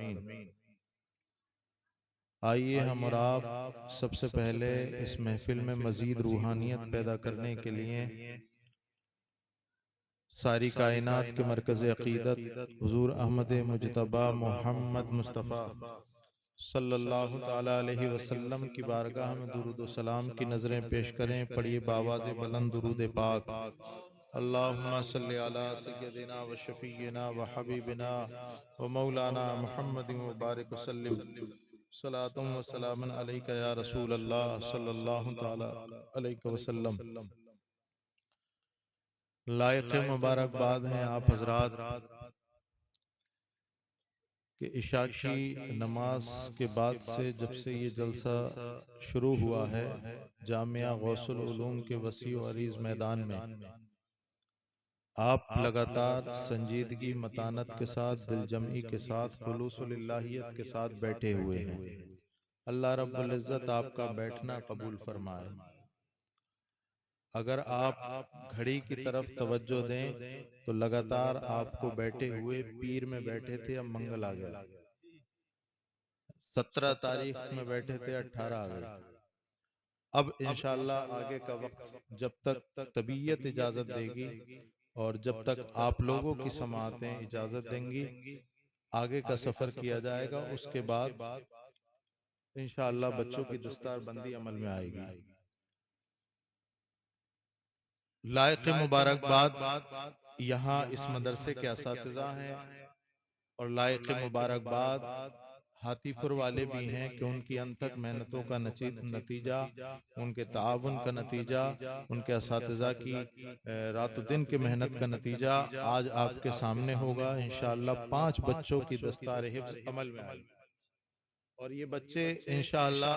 आलमीन। आइए हम और आप सबसे पहले इस महफिल में मज़ीद रूहानियत पैदा करने के लिए सारी कायनात के मरकज़ अक़ीदत हुज़ूर अहमद मुजतबा मोहम्मद मुस्तफ़ा सल्लल्लाहु ताला अलैहि वसल्लम की बारगाह में दुरूद व सलाम की नज़रें पेश करें। पढ़िए बावाज़े बुलंद दुरूद पाक। अल्लाहुम्मा सल्लि अला सय्यदिना व शफ़ीना व हबीबिना व मौलाना मुहम्मदिन व बारिक वसल्लिम सलातुम व सलामन अलैका या रसूल अल्लाह सल्लल्लाहु ताला अलैहि वसल्लम। लायक मुबारकबाद हैं आप हजरात कि इशा की नमाज के बाद से जब से ये जलसा शुरू हुआ है जामिया गौसुल उलूम के वसी व अरीज मैदान में, आप लगातार संजीदगी मतानत के साथ, दिलजमी के साथ, खुलूसुलिल्लाहियत के साथ बैठे हुए हैं। अल्लाह रब्बुल इज़्ज़त आपका बैठना कबूल फरमाए। अगर आप घड़ी की तरफ तवज्जो दें तो लगातार आपको बैठे हुए पीर में बैठे थे, अब मंगल आ गया। 17 तारीख में बैठे थे, 18 आ गई। अब इंशाअल्लाह आगे का वक्त जब तक तबीयत इजाजत देगी और जब तक आप लोगों की समातें इजाजत देंगी, आगे का सफर किया जाएगा। उसके बाद इंशाअल्लाह बच्चों की दस्तारबंदी अमल में आएगी। लायक मुबारकबाद यहाँ इस मदरसे के असातिज़ा हैं और लायक मुबारकबाद हाथीपुर वाले भी हैं कि उनकी अनथक मेहनतों का नतीजा, उनके ताउन का नतीजा, उनके असातिज़ा की रात दिन की मेहनत का नतीजा आज आपके सामने होगा इंशाअल्लाह। 5 बच्चों की दस्तार हिफ्ज़ अमल में आएगी और ये बच्चे इंशाअल्लाह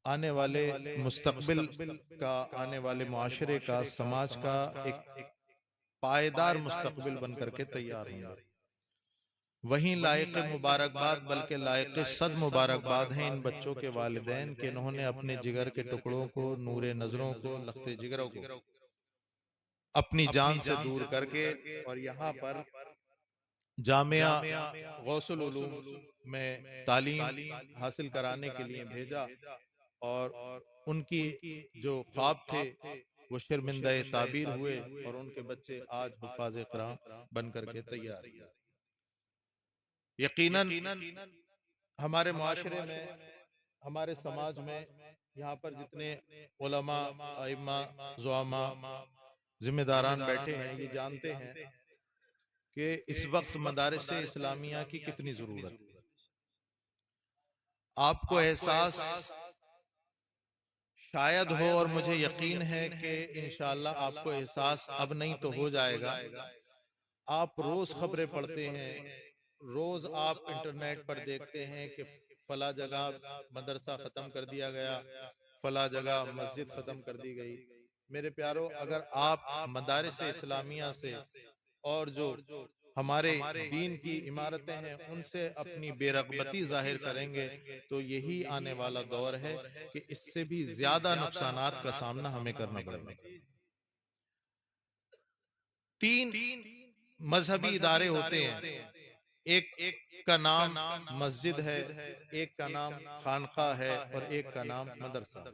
आने वाले मुस्तकबिल का, आने वाले मुआशरे का, समाज का एक पायदार मुस्तकबिल बन करके तैयार होंगे। वहीं लायक मुबारकबाद बल्कि लायक सद मुबारकबाद हैं इन बच्चों के वालिदैन के इन्होंने अपने जिगर के टुकड़ों को, नूरे नजरों को, लख्ते जिगरों को अपनी जान से दूर करके और यहाँ पर जामिया गौसुल उलूम में तालीम हासिल कराने के लिए भेजा और उनकी जो ख्वाब थे वो शर्मिंदा ताबीर हुए और उनके बच्चे आज हुफ़ाज़ क़ुरान बन करके तैयार हैं। यकीनन हमारे मुआशरे में, हमारे समाज में यहाँ पर जितने उलमा, आइम्मा, ज़ुआमा, जिम्मेदारान बैठे हैं, ये जानते हैं कि इस वक्त मदारिस इस्लामिया की कितनी जरूरत है। आपको एहसास शायद हो और मुझे यकीन है कि इंशाअल्लाह आपको एहसास अब नहीं तो हो जाएगा। आप रोज खबरें पढ़ते हैं, रोज आप इंटरनेट पर देखते हैं कि फला जगह मदरसा खत्म कर दिया गया, फला जगह मस्जिद खत्म कर दी गई। मेरे प्यारो, अगर आप मदारिस इस्लामिया से और जो हमारे दीन की इमारतें हैं उनसे अपनी बेरगबती जाहिर करेंगे तो यही आने वाला दौर है कि इससे भी ज्यादा नुकसानात का सामना हमें करना पड़ेगा। 3 मजहबी इदारे होते हैं, एक का नाम मस्जिद है, एक का नाम खानका है और एक का नाम मदरसा।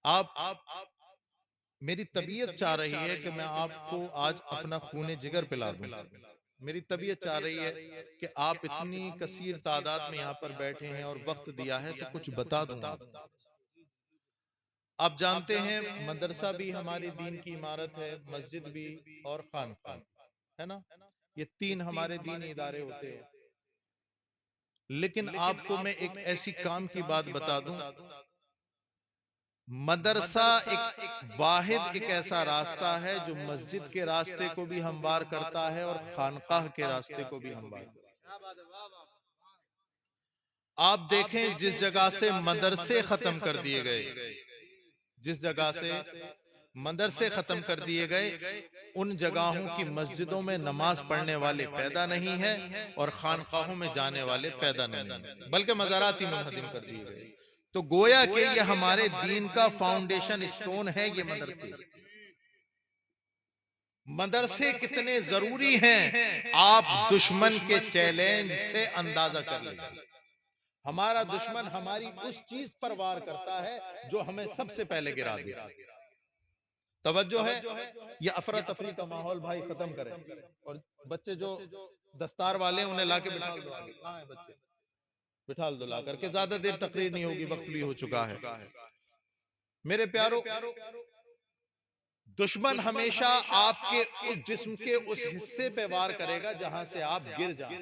आप मेरी तबीयत चाह रही है कि मैं आपको आज अपना खूने जिगर पिला दूं। मेरी तबीयत चाह रही है कि आप इतनी कसीर तादाद में यहाँ पर बैठे हैं और वक्त दिया है तो कुछ बता दूं आप जानते हैं मदरसा भी हमारी दीन की इमारत है, मस्जिद भी और खानका है ना। ये 3 हमारे दीनी इदारे होते हैं। लेकिन आपको मैं एक ऐसी काम की बात बता दूं, मदरसा एक वाहिद एक ऐसा रास्ता है जो मस्जिद के रास्ते को भी हमवार करता है और खानकाह के रास्ते को भी हमवार करता है। आप देखें जिस जगह से मदरसे खत्म कर दिए गए, जिस जगह से मदरसे खत्म कर दिए गए, उन जगहों की मस्जिदों में नमाज पढ़ने वाले पैदा नहीं है और खानकाहों में जाने वाले पैदा नहीं है, बल्कि मज़ारात ही मुनहदिम कर दिए गए। तो गोया कि ये हमारे दीन का फाउंडेशन स्टोन है ये मदरसे। मदरसे कितने जरूरी हैं आप दुश्मन के चैलेंज से अंदाजा कर लीजिए। हमारा दुश्मन हमारी उस चीज पर वार करता है जो हमें सबसे पहले गिरा दिया। तवज्जो है, ये अफरा तफरी का माहौल भाई खत्म करें, और बच्चे जो दस्तार वाले हैं उन्हें लाके बिठा दो आगे। कहाँ है बच्चे? बिठा दो ला करके, ज्यादा देर तकरीर नहीं होगी, वक्त भी हो चुका है। मेरे प्यारो, दुश्मन हमेशा आपके उस जिस्म के उस हिस्से पे वार करेगा जहां से आप गिर जाएं।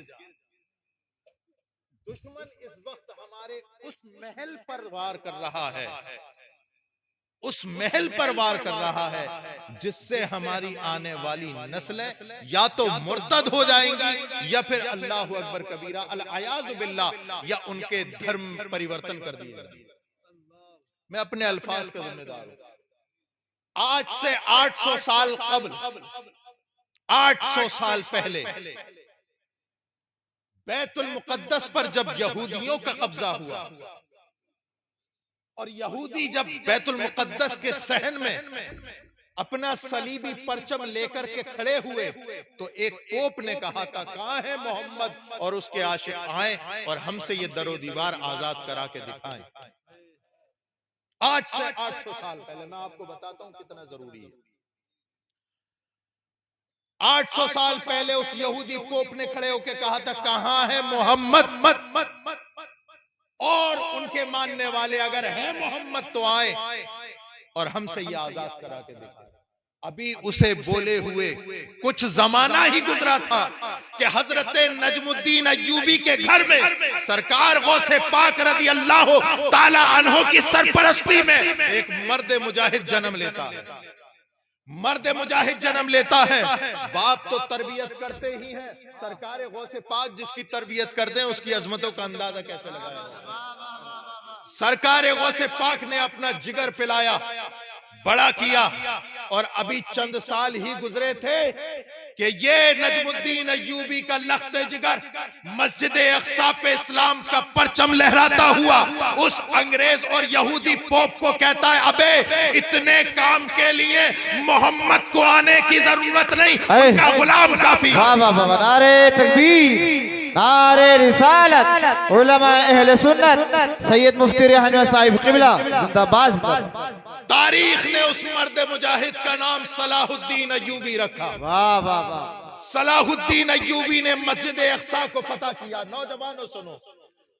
दुश्मन इस वक्त हमारे उस महल पर वार कर रहा है, उस महल पर वार कर रहा है जिससे हमारी आने वाली नस्लें या तो मुर्तद हो जाएंगी या फिर अल्लाह अकबर कबीरा अल अयाज़ु बिल्लाह या उनके धर्म परिवर्तन कर दिए जाएंगे। मैं अपने अल्फाज का जिम्मेदार हूं। आज से 800 साल कबल, 800 साल पहले बैतुल मुकद्दस पर जब यहूदियों का कब्जा हुआ और यहूदी जब बैतुल मुकद्दस के सहन में अपना सलीबी परचम लेकर के खड़े हुए तो एक पोप ने कहा था, कहां है मोहम्मद और उसके आशिक आए और हमसे ये दरो दीवार आजाद करा के दिखाएं। आज से 800 साल पहले, मैं आपको बताता हूं कितना जरूरी है। 800 साल पहले उस यहूदी पोप ने खड़े होकर कहा था, कहां है मोहम्मद और उनके मानने वाले अगर है मोहम्मद तो आए और हमसे ये आजाद करा के दिखाए। अभी उसे बोले हुए कुछ जमाना ही गुजरा था कि हजरत नजमुद्दीन अय्यूबी के घर में सरकार गौसे पाक रदी अल्लाह ताला अन्हो की सरपरस्ती में एक मर्द मुजाहिद जन्म लेता है। मर्द मुजाहिद जन्म लेता है। बाप तो तरबियत करते ही हैं, सरकार गौसे पाक जिसकी तरबियत कर दें उसकी अजमतों का अंदाजा कैसे लगाया। सरकार गौसे पाक ने अपना जिगर पिलाया, बड़ा किया, और अभी चंद साल ही गुजरे थे कि ये नजमुद्दीन अय्यूबी का लख्ते जिगर मस्जिद अक्सा पे इस्लाम का परचम लहराता हुआ उस अंग्रेज और यहूदी पोप को कहता है, अबे इतने काम के लिए मोहम्मद को आने की जरूरत नहीं, उनका गुलाम काफी। वाह वाह वाह, नारे तकबीर, नारे रिसालत, उलमा अहले सुन्नत, सैयद मुफ्ती रहनुमा साहिब क़िबला जिंदाबाद जिंदाबाद। तारीख ने उस मर्द मुजाहिद का नाम सलाहुद्दीन अय्यूबी रखा। वाह वाह वाह। सलाहुद्दीन अय्यूबी ने मस्जिद अक्सा को फतह किया। नौजवानों सुनो,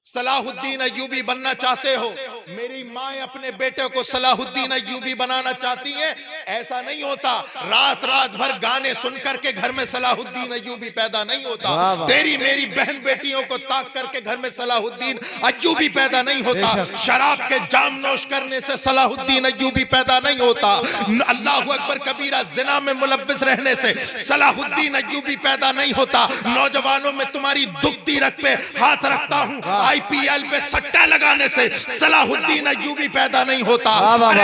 सलाहुद्दीन अय्यूबी बनना चाहते हो? मेरी माँ अपने बेटे को सलाहुद्दीन अय्यूबी बनाना चाहती है। ऐसा नहीं होता, रात रात भर गाने सुन करके घर में सलाहुद्दीन अय्यूबी पैदा नहीं होता। तेरी मेरी बहन बेटियों को ताक करके घर में सलाहुद्दीन अय्यूबी पैदा नहीं होता। शराब के जाम नोश करने से सलाहुद्दीन अय्यूबी पैदा नहीं होता। अल्लाह अकबर कबीरा, जिना में मुलव्विस रहने से सलाहुद्दीन अय्यूबी पैदा नहीं होता। नौजवानों में तुम्हारी दुखती रग पे हाथ रखता हूँ, IPL पे सट्टा लगाने से सलाहुद्दीन अय्यूबी पैदा नहीं होता।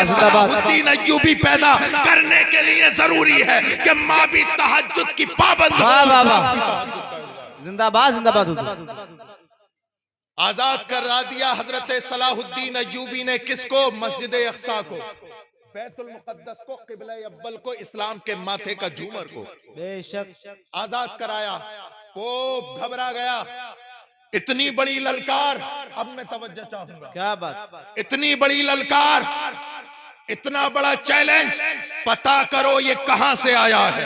सलाहुद्दीन अय्यूबी पैदा करने के लिए जरूरी है कि माँ भी तहज्जुद की पाबंद हो। जिंदाबाद जिंदाबाद। आजाद करा दिया हजरत सलाहुद्दीन अय्यूबी ने किसको? मस्जिद अक्सा को, बैतुल मुकद्दस को, क़िबला अव्वल को, इस्लाम के माथे का झूमर को बेशक आजाद कराया। पोप घबरा गया। इतनी बड़ी ललकार, अब मैं तवज्जो चाहूंगा, क्या बात, इतनी बड़ी ललकार, इतना बड़ा चैलेंज, पता करो ये कहां से आया है।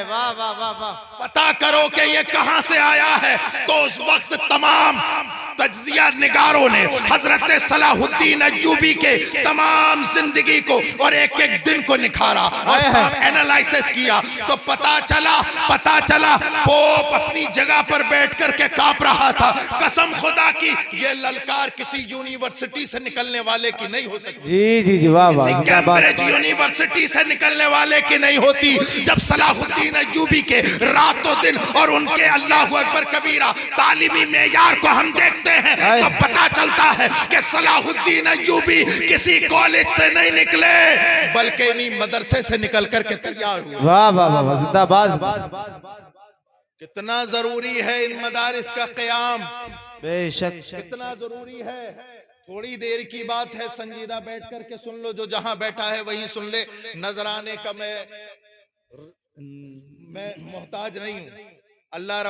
वाह वाह वाह वाह। पता करो कि ये कहां से आया है। तो उस वक्त तमाम तज्जिया निगारों ने हजरत सलाहुद्दीन अय्यूबी के तमाम जिंदगी को और एक एक दिन को निखारा और सब एनालिसिस किया तो पता चला पोप अपनी जगह पर बैठ करके कांप रहा था। कसम खुदा की ये ललकार किसी यूनिवर्सिटी से निकलने वाले की नहीं हो सकती। जी जी जी, वाह वाह। कैम्ब्रिज यूनिवर्सिटी से निकलने वाले की नहीं होती। जब सलाहुद्दीन अय्यूबी के रातों दिन और उनके अल्लाह अकबर कबीरा तालीमी मेयार को हम देखते हैं तो पता चलता है कि सलाहुद्दीन अय्यूबी किसी कॉलेज से नहीं निकले बल्कि इन्हीं मदरसे से निकल करके तैयार हुए। वाह वाह वाह, जिंदाबाद। कितना जरूरी है इन मदारिस का क़याम, बेशक कितना जरूरी है। थोड़ी देर की बात है, संजीदा बैठ करके सुन लो, जो जहां बैठा है वहीं सुन ले। नजराने का मैं मैं मोहताज नहीं हूं। अल्लाह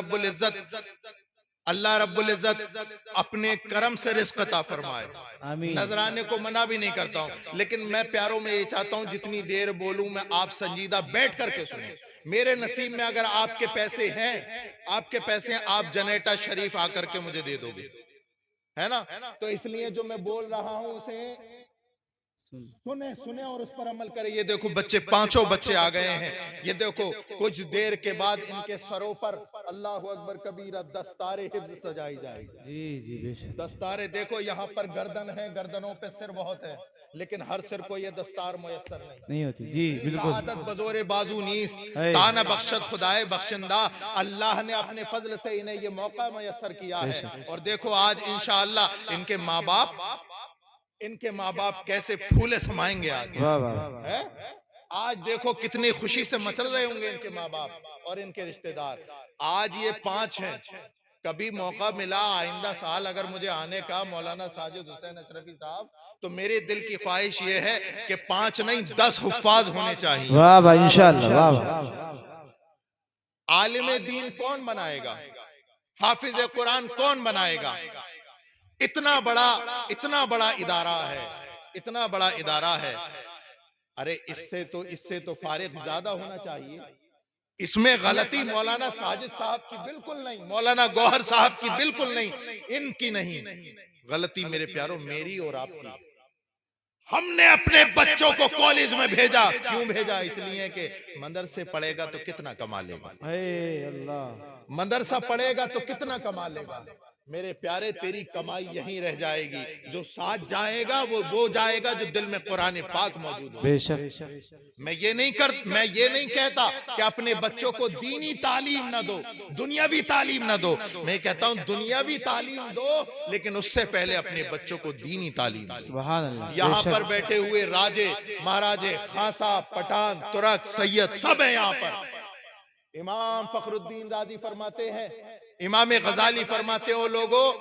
रब्बुल इज्जत अपने करम से रिज़्क़ अता फरमाए। नजराने को मना भी नहीं करता हूं, लेकिन मैं प्यारों में ये चाहता हूं जितनी देर बोलूं मैं आप संजीदा बैठ करके सुने। मेरे नसीब में अगर आपके पैसे हैं, आप जनेटा शरीफ आकर के मुझे दे दोगे, है ना? तो इसलिए जो मैं बोल रहा हूं उसे सुने और उस पर अमल करें। ये देखो बच्चे, पांचों बच्चे आ गए हैं। ये देखो कुछ देर के बाद इनके सरों पर अल्लाह अकबर कबीरा दस्तारे हिफ्ज़ सजाई जाएगी। जी जी बेशक। दस्तारे देखो, यहाँ पर गर्दन है, गर्दनों पे सिर बहुत है, लेकिन हर सिर को ये दस्तार मुयस्सर नहीं होती। जी बिल्कुल। शहादत बजोरे बाजू नीस्त, ताना बख्शत खुदाए बख्शिंदा। अल्लाह ने अपने फजल से इन्हें ये मौका मुयस्सर किया है। और देखो आज इंशाअल्लाह इनके माँ बाप कैसे फूले समाएंगे आज। है? आज देखो कितनी खुशी से मचल रहे होंगे इनके माँ बाप और इनके रिश्तेदार। आज ये 5 हैं। कभी मौका मिला आइंदा साल अगर मुझे आने का, मौलाना साजिद हुसैन अशरफी साहब, तो मेरे दिल की ख्वाहिश ये है कि 5 नहीं 10 हुफ्फाज होने चाहिए। वाह वाह इंशाअल्लाह। वाह वाह। आलिम दीन कौन बनाएगा? हाफिज कुरान कौन बनाएगा? इतना बड़ा इदारा है। अरे इससे तो फारिग ज्यादा होना चाहिए। इसमें गलती मौलाना साजिद साहब की बिल्कुल नहीं, मौलाना गौहर साहब की बिल्कुल नहीं, इनकी नहीं। गलती मेरे प्यारों मेरी और आपकी। हमने अपने बच्चों को कॉलेज में भेजा। क्यों भेजा? इसलिए कि मदरसे पढ़ेगा तो कितना कमा लेगा। अल्लाह, मदरसा पढ़ेगा तो कितना कमा लेगा। मेरे प्यारे, तेरी कमाई यहीं रह जाएगी। जो साथ जाएगा वो जाएगा जो दिल में कुरान पाक मौजूद हो। बेशक। मैं ये नहीं कहता कि अपने बच्चों को दीनी तालीम ना दो, दुनियावी तालीम ना दो। मैं कहता हूँ दुनियावी तालीम दो, लेकिन उससे पहले अपने बच्चों को दीनी तालीम दो। सुभान अल्लाह। यहाँ पर बैठे हुए राजे, महाराजे, खां साहब, पठान, तुरक, सैयद सब है यहाँ पर। इमाम फखरुद्दीन राजी फरमाते हैं, इमाम गजाली फरमाते हो, लोगों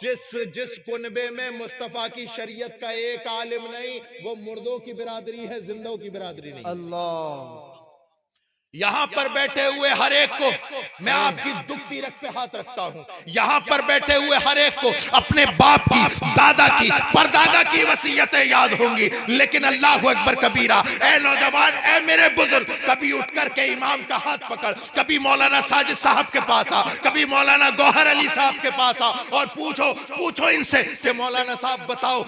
जिस कुनबे में मुस्तफा की शरीयत का एक आलिम नहीं, वो मुर्दों की बिरादरी है, जिंदों की बिरादरी नहीं। अल्लाह। यहाँ पर बैठे हुए हर एक को मैं आपकी दुखती रख पे हाथ रखता हूँ। यहाँ पर बैठे हुए हर एक को अपने बाप की, दादा की, परदादा की वसीयतें याद होंगी, लेकिन अल्लाह अकबर कबीरा। ए नौजवान, ए मेरे बुजुर्ग, कभी उठ करके इमाम का हाथ पकड़, कभी मौलाना साजिद साहब के पास आ, कभी मौलाना गौहर अली साहब के पास आ और पूछो इनसे कि मौलाना साहब बताओ,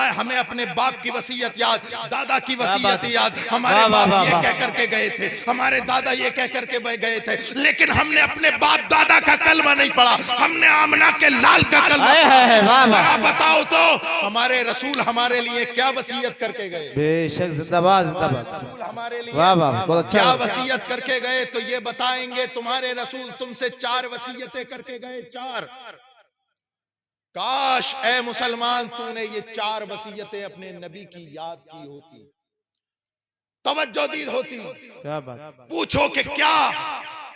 हमें अपने बाप की वसीयत याद, दादा की वसीयत याद। हमारे बाप ये कह करके गए थे, हमारे दादा ये कह करके गए थे, लेकिन हमने अपने बाप दादा का कलमा नहीं पढ़ा, हमने आमना के लाल का कलमा पढ़ा। जरा बताओ तो हमारे रसूल हमारे लिए क्या वसीयत करके गए? बेशक, जिंदाबाद जिंदाबाद। रसूल हमारे लिए क्या वसीयत करके गए? तो ये बताएंगे, तुम्हारे रसूल तुमसे 4 वसीयतें करके गए। 4। काश ए मुसलमान तूने ये 4 वसीयतें अपने नबी की याद की होती, तवज्जो दी होती। क्या बात। पूछो कि क्या,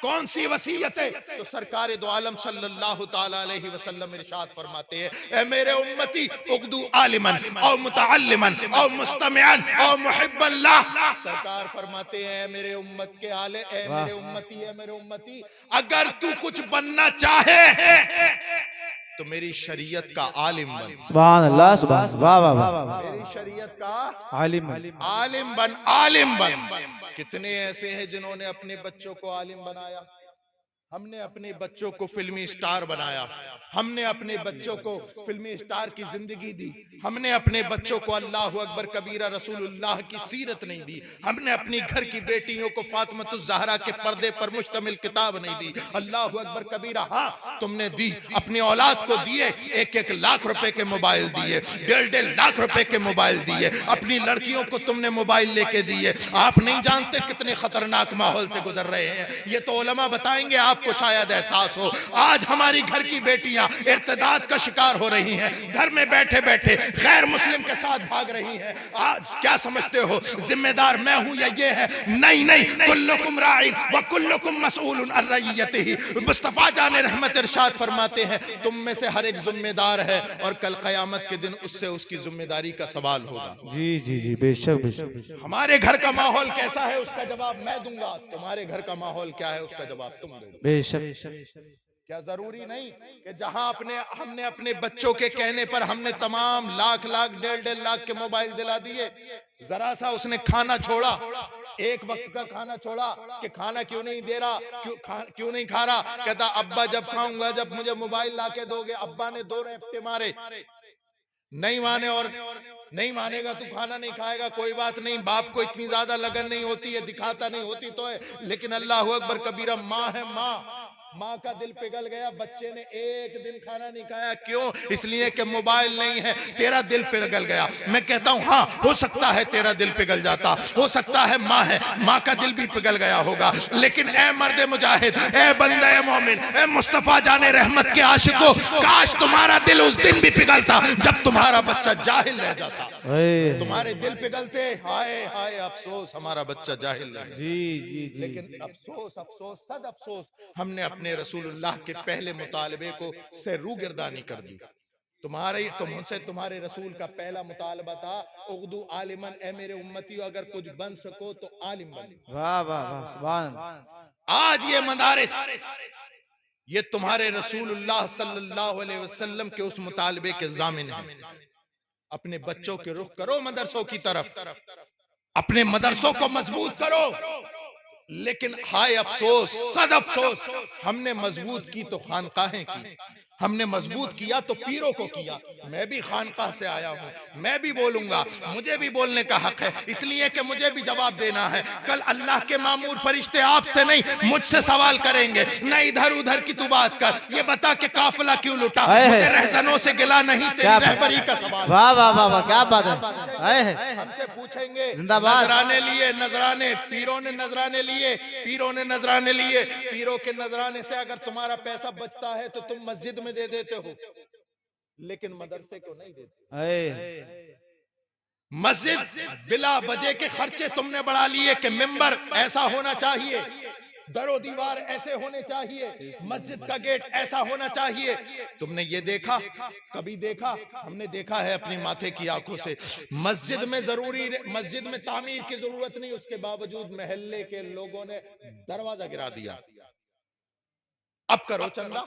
कौन सी वसीयत है? तो सरकार दो आलम सल्लल्लाहु ताला अलैहि वसल्लम इरशाद फरमाते हैं, ए मेरे उम्मती उक़दू आलिमन औ मुतअल्लिमन औ मुस्तमिअन औ मुहिब्बन ला। सरकार फरमाते हैं, मेरे उम्मत के आले, ए मेरे उम्मती, अगर तू कुछ बनना चाहे तो मेरी शरीयत का आलिम बन। सुभान अल्लाह, सुभान, वाह वाह वाह। मेरी शरीयत का आलिम बन। कितने ऐसे हैं जिन्होंने अपने बच्चों को आलिम बनाया। हमने अपने बच्चों को फिल्मी स्टार बनाया, हमने अपने बच्चों को फिल्मी स्टार की जिंदगी दी, हमने अपने बच्चों को अल्लाह अकबर कबीरा रसूलुल्लाह की सीरत नहीं दी, हमने अपनी घर की बेटियों को फातिमतुज़ ज़हरा के पर्दे पर मुश्तमिल किताब नहीं दी। अल्लाह अकबर कबीरा। हाँ, तुमने दी, अपनी औलाद को दिए 1-1 लाख रुपए के मोबाइल दिए, 1.5 लाख रुपए के मोबाइल दिए, अपनी लड़कियों को तुमने मोबाइल लेके दिए। आप नहीं जानते कितने खतरनाक माहौल से गुजर रहे हैं, ये तो उलमा बताएंगे आपको। आपको शायद एहसास हो, आज हमारी घर की बेटियां इर्तिदाद का शिकार हो रही हैं, घर में बैठे बैठे गैर मुस्लिम के साथ भाग रही हैं। आज क्या समझते हो जिम्मेदार मैं हूं या ये है? नहीं नहीं, कुल्लुकुम राइन व कुल्लुकुम मसऊलुन अन रइयतिही। मुस्तफा जान रहमत इरशाद फरमाते हैं तुम में से हर एक जिम्मेदार है और कल कयामत के दिन उससे उसकी जिम्मेदारी का सवाल होगा। जी जी जी, बेशक बेशक। हमारे घर का माहौल कैसा है उसका जवाब मैं दूंगा, तुम्हारे घर का माहौल क्या है उसका जवाब तुम दोगे। बेशक। क्या जरूरी नहीं कि जहां हमने अपने बच्चों के कहने पर हमने तमाम लाख लाख 1.5 लाख के मोबाइल दिला दिए, जरा सा उसने खाना छोड़ा, एक वक्त का खाना छोड़ा कि खाना क्यों नहीं दे रहा, क्यों नहीं खा रहा, कहता अब्बा जब खाऊंगा जब मुझे मोबाइल लाके दोगे। अब्बा ने 2 रैप्टे मारे, नहीं माने और नहीं मानेगा तू खाना नहीं खाएगा, कोई बात नहीं, बाप को इतनी ज्यादा लगन नहीं होती है, दिखाता नहीं होती तो है, लेकिन अल्लाह अकबर कबीरा, माँ है माँ का दिल पिघल गया, बच्चे ने एक दिन खाना नहीं खाया, क्यों? इसलिए कि मोबाइल नहीं है, तेरा दिल पिघल गया। मैं कहता हूं हाँ, हो सकता है तेरा दिल पिघल जाता, हो सकता है माँ है, माँ का दिल भी पिघल गया होगा, लेकिन ए मर्द मुजाहिद, ए बंदे मोमिन, ए मुस्तफा जाने रहमत के आशिकों, काश तुम्हारा दिल उस दिन भी पिघलता जब तुम्हारा बच्चा जाहिल रह जाता। तुम्हारे दिल पिघलते, हाय हाय अफसोस हमारा बच्चा जाहिल रह गया। जी जी जी, लेकिन अफसोस अफसोस सद अफसोस, हमने अपने रसूलुल्लाह के पहले मुतालबे को से रूगिरदानी कर दी। तुमसे तुम्हारे रसूल का पहला मुतालबा था उर्दू आलिमन, ए मेरे उम्मती अगर कुछ बन सको तो आलिम बनो। वाह वाह वाह, सुभान। आज ये मदारिस ये तुम्हारे रसूलुल्लाह सल्लल्लाहु अलैहि वसल्लम के उस मुतालबे के जामिन है। अपने बच्चों के रुख करो मदरसों की तरफ, अपने मदरसों को मजबूत करो। लेकिन हाय अफसोस सद अफसोस, हमने मजबूत की तो खानकाहें की, हमने मजबूत किया तो पीरों को किया। मैं भी खानकाह से आया हूं, मैं भी बोलूंगा, मुझे भी बोलने का हक है, इसलिए कि मुझे भी जवाब देना है। कल अल्लाह के मामूर फरिश्ते आपसे नहीं मुझसे सवाल करेंगे, न इधर उधर की तू बात कर, ये बता कि काफिला क्यों लुटा, मुझे रहजनों से गिला नहीं, तेरी रहबरी का सवाल। वाह वाह वाह वाह, क्या बात है। हमसे पूछेंगे जिंदाबाद। नजराने लिए, नजराने पीरों ने नजराने लिए, पीरों ने नजराने लिए, पीरों के नजराने से अगर तुम्हारा पैसा बचता है तो तुम मस्जिद में दे देते हो, लेकिन मदरसे को नहीं देते। मस्जिद बिला वजह के खर्चे तुमने बढ़ा लिए कि मिंबर ऐसा होना चाहिए, दरो दीवार ऐसे होने चाहिए, मस्जिद का गेट ऐसा होना चाहिए। तुमने ये देखा, कभी देखा? हमने देखा है अपनी माथे की आंखों से। मस्जिद में मस्जिद में तामीर की जरूरत नहीं, उसके बावजूद मोहल्ले के लोगों ने दरवाजा गिरा दिया। अब करो चंदा,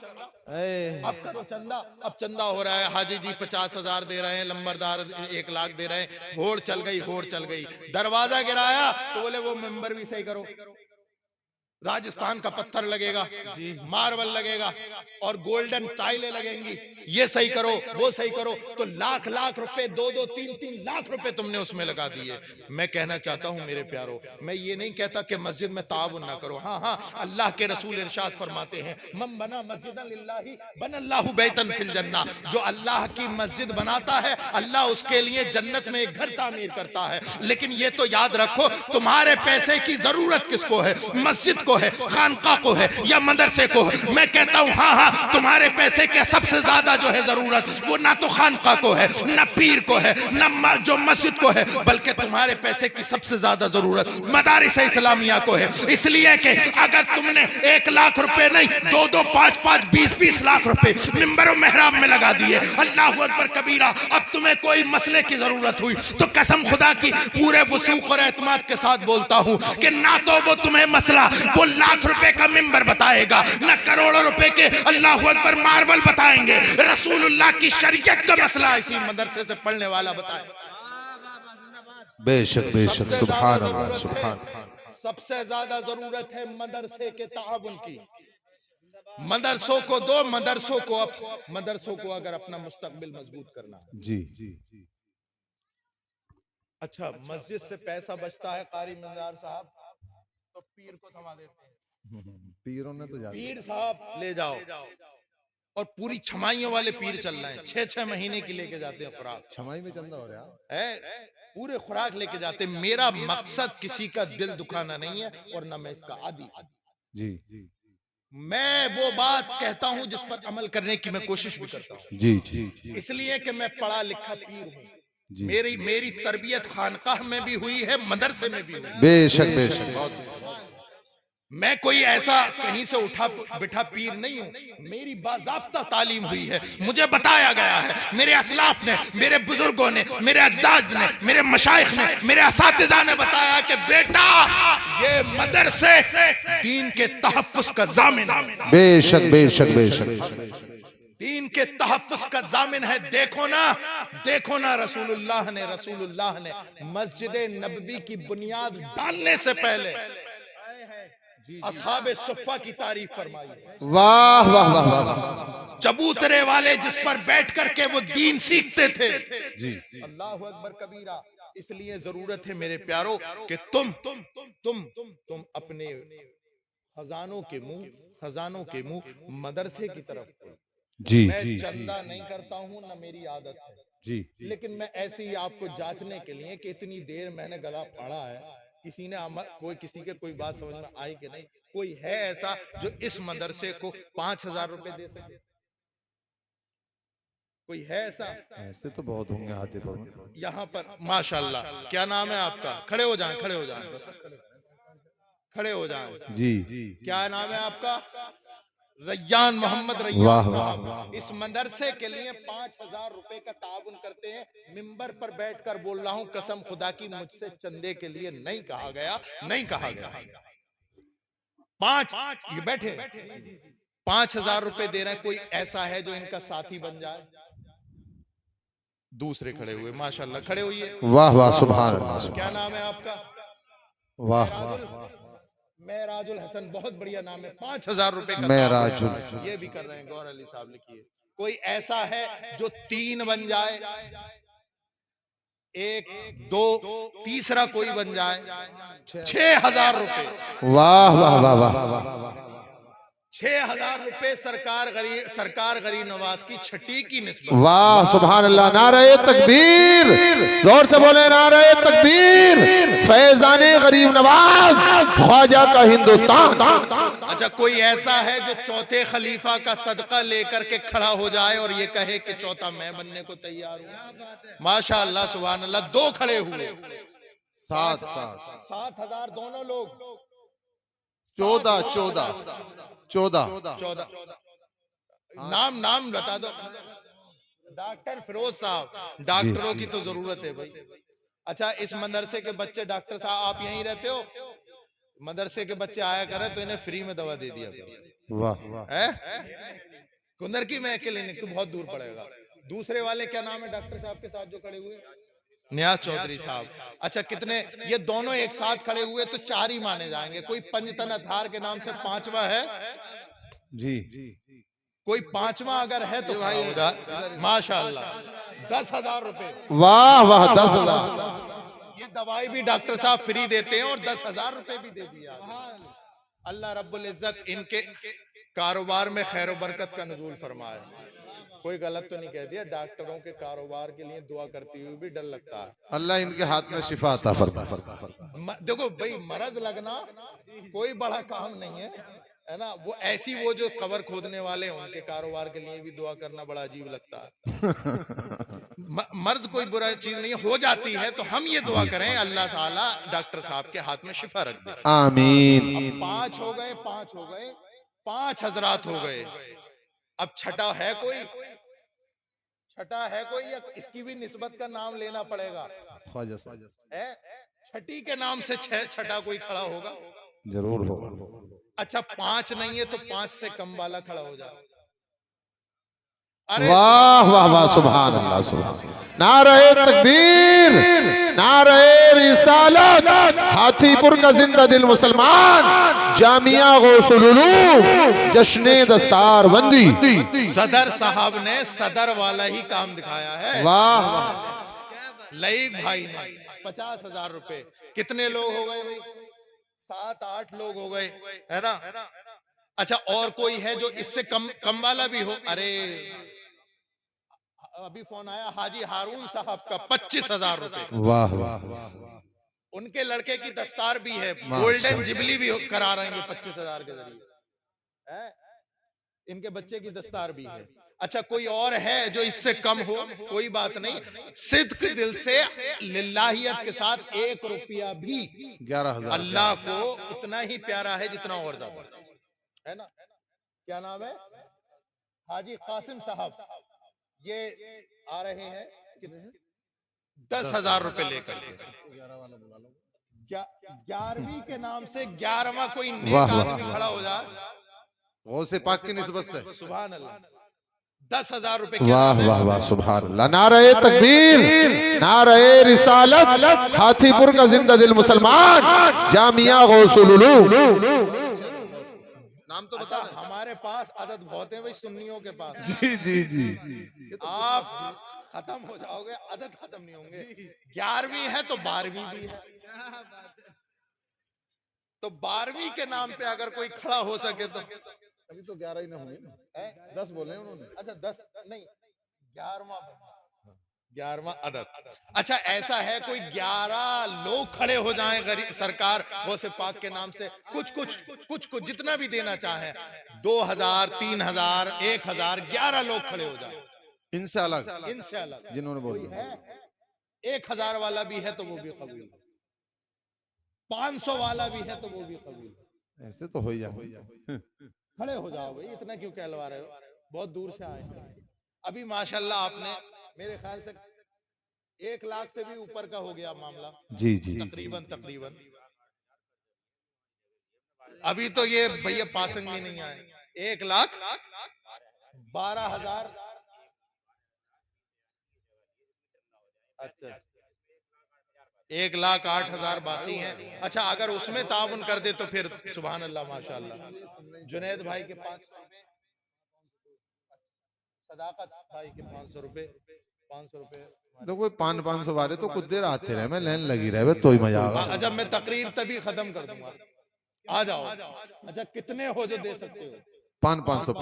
अब करो चंदा, अब चंदा हो रहा है, हाजी जी 50,000 दे रहे हैं, लंबरदार 1 लाख दे रहे हैं, होड़ चल गई। दरवाजा गिराया तो बोले वो मेंबर भी सही करो, राजस्थान का पत्थर लगेगा, मार्बल लगेगा और गोल्डन टाइलें लगेंगी, ये सही करो वो सही करो, तो लाख लाख रुपए, 2-2, 3-3 लाख रुपए तुमने उसमें लगा दिए। मैं कहना चाहता हूं मेरे प्यारो, मैं ये नहीं कहता कि मस्जिद में ताउन ना करो, हाँ, अल्लाह के रसूल इरशाद फरमाते हैं मन बना मस्जिदन लिल्लाहि बनल्लाहु बैतन फिल जन्ना, जो अल्लाह की मस्जिद बनाता है अल्लाह उसके लिए जन्नत में एक घर तामीर करता है। लेकिन ये तो याद रखो, तुम्हारे पैसे की जरूरत किसको है? मस्जिद को है, खानका को है या मदरसे को है? मैं कहता हूं हाँ, तुम्हारे पैसे के सबसे ज्यादा जो है जरूरत वो ना तो खानका को है, ना पीर को है, ना जो मस्जिद को है, बल्कि तुम्हारे पैसे की सबसे ज्यादा जरूरत मदारिस इस्लामिया को है। इसलिए कि अगर तुमने 1 लाख रुपए नहीं, 2-2, 5-5, 20-20 लाख रुपए मिंबर और मेहराब में लगा दिए, अल्लाह अकबर कबीरा, अब तुम्हें कोई मसले की जरूरत हुई तो कसम खुदा की पूरे वसूख और एतमाद के साथ बोलता हूं कि ना तो वो तुम्हें मसला वो लाख रुपए का मिंबर बताएगा, ना करोड़ों रुपए के अल्लाह अकबर मार्बल बताएंगे, रसूलुल्लाह की शरीयत का मसला इसी मदरसे से पढ़ने वाला बताएगा। बेशक बेशक, सुभान अल्लाह, सुभान। सबसे ज्यादा जरूरत है मदरसे के ताउन की। मदरसों को दो, मदरसों को अगर अपना मुस्तकबिल मजबूत करना है। जी, अच्छा, मस्जिद से पैसा बचता है कारी मंजार साहब, तो पीर को थमा देते हैं। पीरों ने तो पीर साहब ले जाओ, और पूरी छमाइयों वाले पीर चल रहे हैं, 6-6 महीने की लेके जाते हैं खुराक, छमाई में चंदा हो रहा है, पूरे खुराक लेके जाते हैं। मेरा मकसद किसी का दिल दुखाना नहीं है और ना मैं इसका आदी। जी, मैं वो बात कहता हूं जिस पर अमल करने की मैं कोशिश भी करता हूं, जी जी इसलिए कि मैं पढ़ा लिखा पीर हूं। जी मेरी तरबियत खानकाह में भी हुई है, मदरसे में भी हुई है। बेशक बेशक मैं कोई ऐसा कहीं से उठा बिठा पीर नहीं हूं। मेरी बाज़ाब्ता तालीम हुई है, मुझे बताया गया है, मेरे असलाफ ने, मेरे बुजुर्गों ने, मेरे अजदाद ने, मेरे मशाइख ने, मेरे असातिज़ा ने बताया कि बेटा ये मदरसे दीन के तहफ़्फ़ुज़ का ज़ामिन है। बेशक बेशक बेशक दीन के तहफ़्फ़ुज़ का ज़ामिन है। देखो ना रसूलुल्लाह ने मस्जिद नबवी की बुनियाद डालने से पहले असहाबे सुफ़्फ़ा की तारीफ फरमाई। वाह वाह वाह वाह वाह चबूतरे वाले जिस पर बैठ करके वो दीन सीखते थे। जी अल्लाह अकबर कबीरा। इसलिए जरूरत है मेरे प्यारो कि तुम अपने खजानों के मुंह मदरसे की तरफ। जी मैं चंदा नहीं करता हूं, ना मेरी आदत है जी लेकिन मैं ऐसे ही आपको जांचने के लिए कि इतनी देर मैंने गला फाड़ा है, किसी ने किसी के कोई बात समझ में आई कि नहीं। कोई है ऐसा जो इस मदरसे को 5,000 रुपए दे सके? कोई है ऐसा? ऐसे तो बहुत होंगे हाथीपुर में। यहाँ पर माशाल्लाह। क्या नाम है आपका? खड़े हो जाएं, खड़े हो जाएं। जी क्या नाम है आपका? रैयान मोहम्मद वाह, रैयान वाह, साहब। इस मदरसे के लिए 5,000 रुपए का ताउन करते हैं। मिंबर पर बैठकर बोल रहा हूं, कसम खुदा की मुझसे चंदे के लिए नहीं कहा गया। ये बैठे 5,000 रुपए दे रहे हैं। कोई ऐसा है जो इनका साथी बन जाए? दूसरे खड़े हुए, माशाल्लाह, खड़े हुए। वाह वाह सुभान अल्लाह। क्या नाम है आपका? वाह मेहराजुल हसन, बहुत बढ़िया नाम है। 5,000 रुपए का मेहराजुल। ताउन ये भी कर रहे हैं। गौर अली साहब लिखिए। कोई ऐसा है जो 3 बन जाए? 1 2 तीसरा कोई बन जाए? 6,000 रुपए। वाह वाह वाह वाह 6,000 रुपए सरकार गरीब नवाज की छठी की निस्बत। वाह सुभान अल्लाह। नारे तकबीर, जोर से बोले नारे तकबीर। फैजाने गरीब नवाज, ख्वाजा का हिंदुस्तान। अच्छा, कोई ऐसा है जो चौथे खलीफा का सदका लेकर के खड़ा हो जाए और ये कहे कि चौथा मैं बनने को तैयार हूं? माशाअल्लाह सुभान अल्लाह। 2 खड़े हुए। 7,000 दोनों लोग। 14 नाम बता दो। डॉक्टर फिरोज साहब। डॉक्टरों की तो जरूरत है भाई। अच्छा, इस मदरसे के बच्चे, डॉक्टर साहब आप यहीं रहते हो? मदरसे के बच्चे आया करें तो इन्हें फ्री में दवा दे दिया करो। वाह है कुंदर की मैं क्लिनिक तो बहुत दूर पड़ेगा। दूसरे वाले क्या नाम है डॉक्टर साहब के साथ जो खड़े हुए? नियाज चौधरी साहब। अच्छा, कितने ये दोनों एक साथ खड़े हुए तो 4 ही माने जाएंगे। कोई पंजतन अथार के नाम से 5वां है? जी कोई 5वां अगर है तो भाई माशाअल्लाह। 10,000 रुपए। वाह वाह 10,000। ये दवाई भी डॉक्टर साहब फ्री देते हैं और 10,000 रुपए भी दे दिया। अल्लाह रब्बुल इज्जत इनके कारोबार में खैर बरकत का नुज़ूल फरमाए। कोई गलत तो नहीं कह दिया? डॉक्टरों के कारोबार के लिए दुआ करती हुई भी डर लगता है। अल्लाह इनके हाथ में शिफा अता फरमाए। देखो भाई, मरज लगना कोई बड़ा काम नहीं है ना। वो जो कबर खोदने वाले हैं उनके कारोबार के लिए भी दुआ करना बड़ा अजीब लगता है। मर्ज कोई बुरा चीज नहीं हो जाती है तो हम ये दुआ करें अल्लाह ताला डॉक्टर साहब के हाथ में शिफा रख दे। आमीन। अब 5 हो गए, 5 हजरात हो गए। अब छठा है कोई? या इसकी भी निस्बत का नाम लेना पड़ेगा? ख्वाजा साहब है छठी के नाम से छठा कोई खड़ा होगा? जरूर होगा। अच्छा, 5 नहीं है तो 5 से कम वाला खड़ा हो जाए। वाह वाह वाह सुभान अल्लाह सुभान। नारे तकबीर, नारे रिसालत। हाथीपुर का जिंदा दिल मुसलमान, जामिया गौसुल उलूम, जश्ने दस्तार बंदी। सदर साहब ने सदर वाला ही काम दिखाया है। वाह लईक भाई ने 50,000 रुपए। कितने लोग हो गए भाई? 7-8 लोग हो गए, है ना। अच्छा, और कोई है जो इससे कम वाला भी हो? अरे अभी फोन आया हाजी हारून साहब का 25,000 रुपए। वाह वाह वाह। उनके लड़के की दस्तार भी है, गोल्डन जिबली भी करा रहे हैं 25,000 के जरिए, है? इनके बच्चे की दस्तार भी है। अच्छा, कोई और है जो इससे कम हो? कोई बात नहीं, सिद्क दिल से लिल्लाहियत के साथ 1 रुपया भी 11,000 अल्लाह को उतना ही प्यारा है जितना और ज्यादा है ना। क्या नाम है? हाजी कासिम साहब, ये आ रहे हैं कितने? 10,000 रुपए लेकर के। 11वीं के नाम से 11वां कोई नेक वाह, वाह, आदमी वाह। खड़ा हो जाए, गौसे पाक की निस्बत से। सुभान अल्लाह। 10,000 रुपए। वाह वाह वाह, सुभान अल्लाह। नारे तकबीर, नारे रिसालत, हाथीपुर का जिंदा दिल मुसलमान जामिया गौसुल उलूम। नाम तो बता दें। हमारे पास आदत बहुत है भाई सुन्नियों के पास। जी जी जी। आप खत्म हो जाओगे, आदत खत्म नहीं होंगे। 11वीं है तो 12वीं भी है, तो 12वीं के नाम पे अगर कोई खड़ा हो सके तो। अभी तो 11 ही ना होंगे ना, 10 बोले उन्होंने। अच्छा 10 नहीं, 11वां अदद। अच्छा, ऐसा है कोई 11 लोग खड़े हो जाएं, गरीब सरकार गौसे पाक के नाम से कुछ जितना भी देना चाहे, 2,000 3,000 1,000, 11 लोग खड़े हो जाए इनसे अलग, इनसे अलग जिन्होंने बोल कोई दिया। है? 1,000 वाला भी है तो वो भी कबूल, 500 वाला भी है तो वो भी कबूल। ऐसे तो हो ही जाए। खड़े हो जाओ भाई, इतना क्यों कहलवा रहे हो? बहुत दूर से आए हैं। अभी माशाल्लाह आपने मेरे ख्याल से 1 लाख से भी ऊपर का हो गया मामला। जी जी। तकरीबन अभी तो ये भैया पासिंग में नहीं आए। 1,12,000। अच्छा, 1,08,000 बाकी हैं। अच्छा, अगर उसमें ताउन कर दे तो फिर सुभान अल्लाह माशाल्लाह। जुनैद भाई के 500 रुपए, सदाकत भाई के 500 रुपए, 500 रुपए। तो कोई 500 वाले तो कुछ देर आते रहे, मैं लाइन लगी रहे तो ही मजा आगा। अच्छा, मैं तकरीर तभी खत्म कर दूंगा, आ जाओ। अच्छा, कितने हो जो दे सकते हो? 500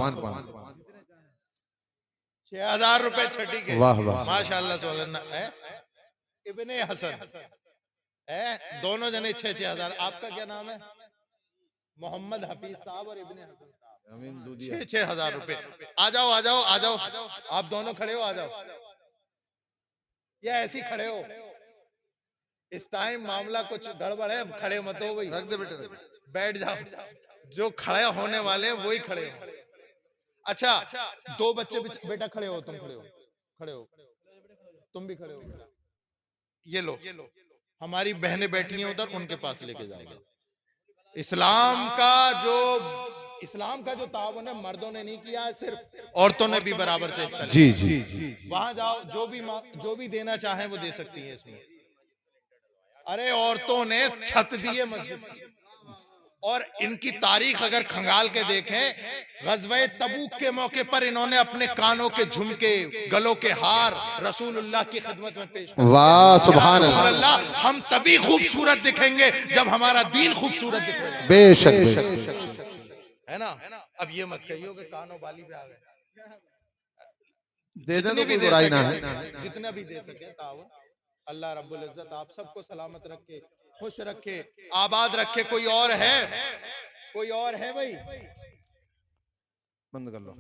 6,000 रुपए छठी के। वाह, वाह। माशाल्लाह सुभान। इब्ने हसन है, दोनों जने 6,000। आपका क्या नाम है? मोहम्मद हफीज साहब और इब्ने हसन साहब। 6,000 रुपए। आ जाओ, आप दोनों खड़े हो, आ जाओ। या ऐसे ही खड़े हो? इस टाइम मामला कुछ गड़बड़ है, खड़े मत हो भाई। रख दे बेटे, बैठ जाओ, जो खड़े होने वाले हैं वही खड़े हो। अच्छा, 2 बच्चे बेटा खड़े हो, तुम खड़े हो, तुम भी खड़े हो। ये लो, हमारी बहनें बैठी हैं उधर, उनके पास लेके जाएंगे। इस्लाम का जो तावन है मर्दों ने नहीं किया है, सिर्फ औरतों ने भी बराबर से हिस्सा लिया। जी जी। वहां जाओ, जो भी देना चाहे वो दे सकती है इसमें। अरे औरतों ने छत दी है मस्जिद की, और इनकी तारीख अगर खंगाल के देखें, गज़वे तबूक के मौके पर इन्होंने अपने कानों के झुमके, गलों के हार रसूलुल्लाह की खिदमत में पेश किए। वाह, सुभान या अल्लाह। रसूलुल्लाह, हम तभी खूबसूरत दिखेंगे जब हमारा दीन खूबसूरत दिखेगा। बेशक बेशक। है ना? अब ये मत कहियो कि कानों वाली पे आ गए। दे दें तो जितनी भी कोई दे बुराई ना सके, है। जितना भी दे सके तावन। अल्लाह रब्बुल इज्जत आप सबको सलामत रखे, खुश रखे, आबाद रखे। कोई और है? कोई और है भाई? बंद कर लो।